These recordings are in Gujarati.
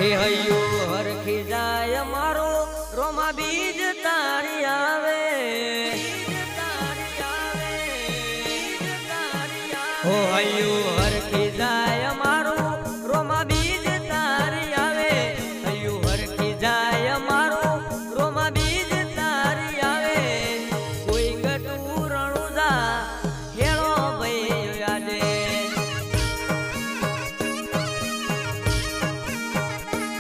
હે હૈયું હરખી જાય મારો રોમા બીજ તારી આવે હો હૈયું હરખી જાય મારો રોમા બીજ તારી આવે હૈયું હરખી જાય મારો રોમા બીજ તારી આવે કોઈ ગટું રણુદા હેળો ભાઈ યાદે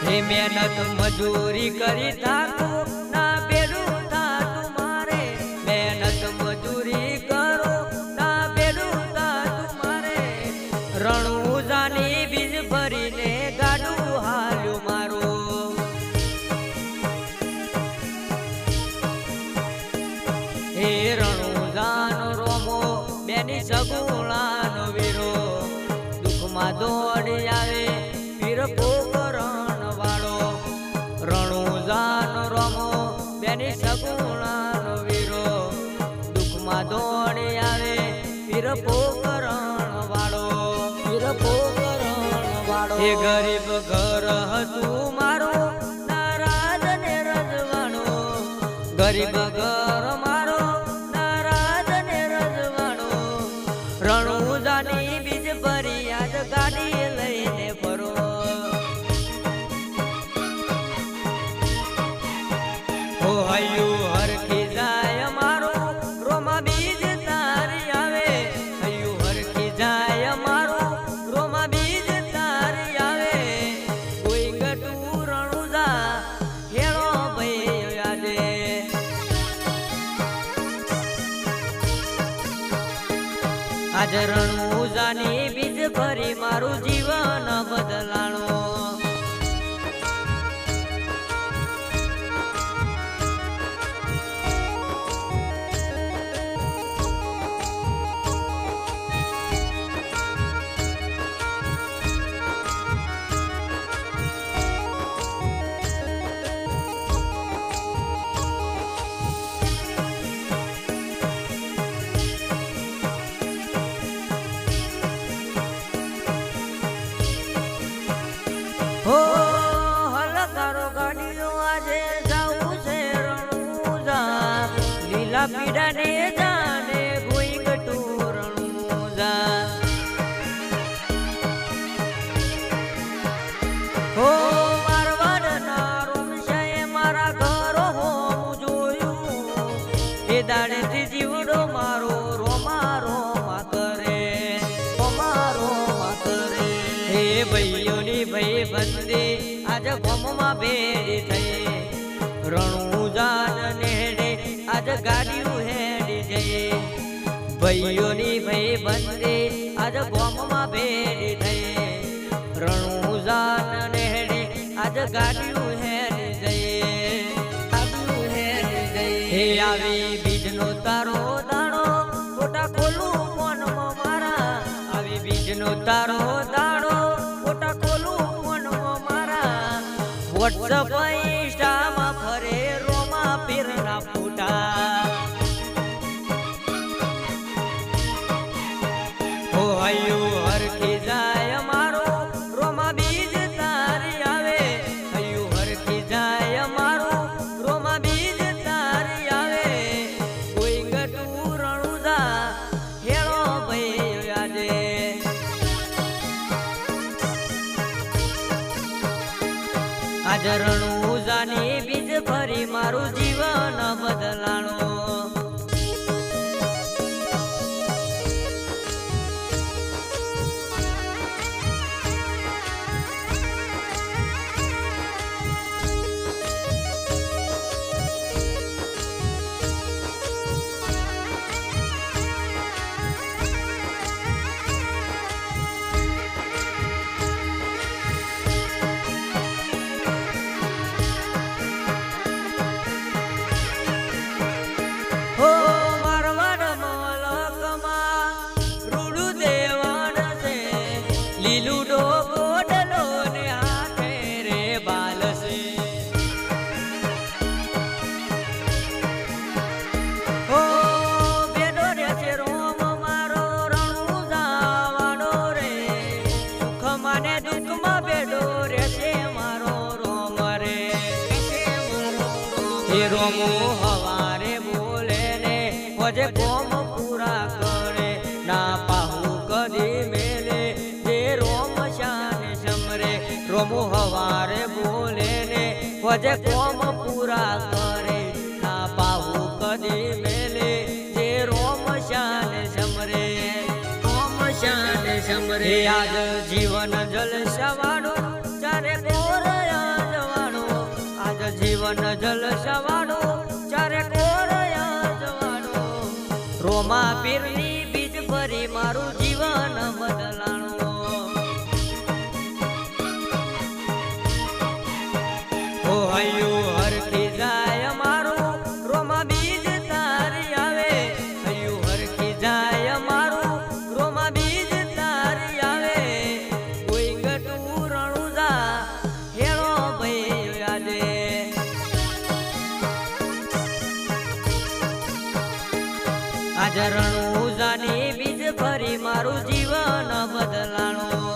હે મહેનત મજૂરી કરી થાકું ના બેડું થાતું મારે મહેનત મજૂરી કરો ના બેડું થાતું મારે રણુજાની બીજ ભરીને ગાડું હાલ્યું મારું હે રણુજાનો રોમો બેની સગુણાનો વીરો દુઃખમાં દોડી આવે પીર પોકરણ વાળો રણુજાનો રોમો બેની સગુણાનો વીરો દુઃખમાં દોડી આવે પીર પોકરણ વાળો એ ગરીબ ઘર હતું મારું નારાજ ને રજવાણો ગરીબ ઘર મારો નારાજ ને રજવાણો રણુજાની બીજ ભરી આજ ગાડી લઈને ફરો હો હૈયું હરખી જાય મારો રોમા બીજ તારી આવે હૈયું હરખી જાય મારો રોમા બીજ તારી આવે કોઈ ગટું રણુજા હેળો ભાઈ યાદે આજ રણુજાની બીજ ભરી મારું જીવન બદલાણો હો હલકારો ગાડીઓ આજે જાવું છે રણુજા લીલા પીડા ને જાને કોઈ ગટું રણુજા હો મારવાડ ના રૂમશાએ મારા ઘરો હોમ જોયું એ દાડેથી જીવડો મારો રોમા રોમા કરે હે ભાઈઓની ભાઈ બંદી આજ ગોમમાં ભેડી થઈ રણુજાન નેડે આજ ગાડીયું હેડી જઈ ભાઈઓની ભાઈ બંદી આજ ગોમમાં ભેડી થઈ રણુજાન નેડે આજ ગાડીયું હેડી જઈ હે આવી બીજનો તારો દાણો ખોટા ખોલું મનમાં મારા આવી બીજનો તારો દાણો ખોટા ખોલું મનમાં મારા વોટ્સઅપ ઇન્સ્ટામાં ફરે રોમા પીરના ફોટા હો હૈયું હરખી જાય મારો રોમા બીજ તારી આવે હૈયું હરખી જાય મારો રોમા બીજ તારી આવે કોઈ ગટું રણુજા હેળો ભાઈ યાદે આજ રણુજાની બીજ ભરી મારું જીવન બદલાણો લીલું ડોડલો ને હાથે રે બાલસે હો બેડો રે છે રોમ મારો રણુજા વાળો રે સુખ માને દુઃખમાં બેડો રે છે મારો રોમો હવારે બોલે ને વજે કોમ પૂરા કરે ના પાહુ કદી મેલે જે રોમ શાન સમરે રોમો હવારે બોલે ને વજે કોમ પૂરા કરે ના પાહુ કદી મેલે જે રોમ શાન સમરે રોમ શાન સમરે આજ જીવન જલ સવાડો ચારે કોરયા જવાડો આજ જીવન જલ સવાડો ચારે કોરયા જવાડો રોમા પીરની બીજ ભરી મારું જીવન બદલાણો ઓ હૈયું હરખી જાય મારું રોમા બીજ તારી આવે હૈયું હરખી જાય મારું રોમા બીજ તારી આવે કોઈ ગટું રણુજા હેળો ભાઈ યાદે આજ રણુજાની બીજ ફરી મારું જીવન બદલાણો